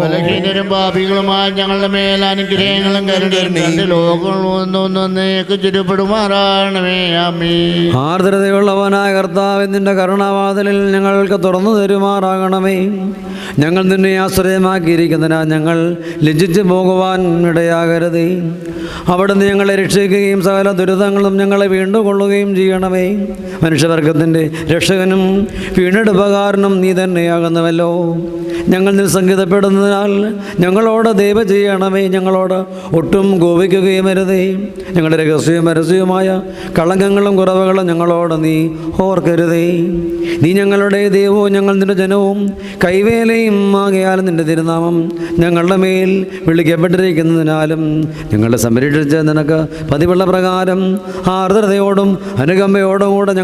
ബലഹീനരും പാപികളുമായ ഞങ്ങളുടെ മേൽ അനുഗ്രഹങ്ങളും കരുണയും ലോകങ്ങളൊന്നേക്ക് ചുരുപ്പെടുമാറാണമേ. ആമീൻ. ആർദ്രതയുള്ളവനായ കർത്താവ്, നിന്റെ കരുണാവാതിലിൽ ഞങ്ങൾക്ക് തുറന്നു തരുമാറാകണമേ. ഞങ്ങൾ നിന്നെ ആശ്രയമാക്കിയിരിക്കുന്നതിനാൽ ഞങ്ങൾ ലജ്ജിച്ചു പോകുവാൻ ഇടയാകരുതേ. അവിടുന്ന് ഞങ്ങളെ രക്ഷിക്കുകയും സകല ദുരിതങ്ങളും ഞങ്ങളെ വീണ്ടുകൊള്ളുകയും ചെയ്യണമേ. മനുഷ്യവർഗത്തിൻ്റെ രക്ഷകനും വീണ്ടെടുപ്പകാരനും നീ തന്നെയാകുന്നുവല്ലോ. ഞങ്ങൾ നിസ്സംഗീതപ്പെടുന്നതിനാൽ ഞങ്ങളോട് ദയവ് ചെയ്യണമേ. ഞങ്ങളോട് ഒട്ടും കോപിക്കുകയും അരുതേ. ഞങ്ങളുടെ രഹസ്യവും പരസ്യവുമായ കളങ്കങ്ങളും കുറവുകളും ഞങ്ങളോട് നീ ഓർക്കരുതേ. നീ ഞങ്ങളുടെ ദൈവവും ഞങ്ങൾ നിന്റെ ജനവും കൈവേലയും ആകയാലും നിന്റെ തിരുനാമം ഞങ്ങളുടെ മേൽ വിളിക്കപ്പെട്ടിരിക്കുന്നതിനാലും ഞങ്ങളെ സംരക്ഷിച്ച് നിനക്ക് പതിവുള്ള പ്രകാരം ആർദ്രതയോടും അനുകമ്പയോടും കൂടെ ഞങ്ങൾ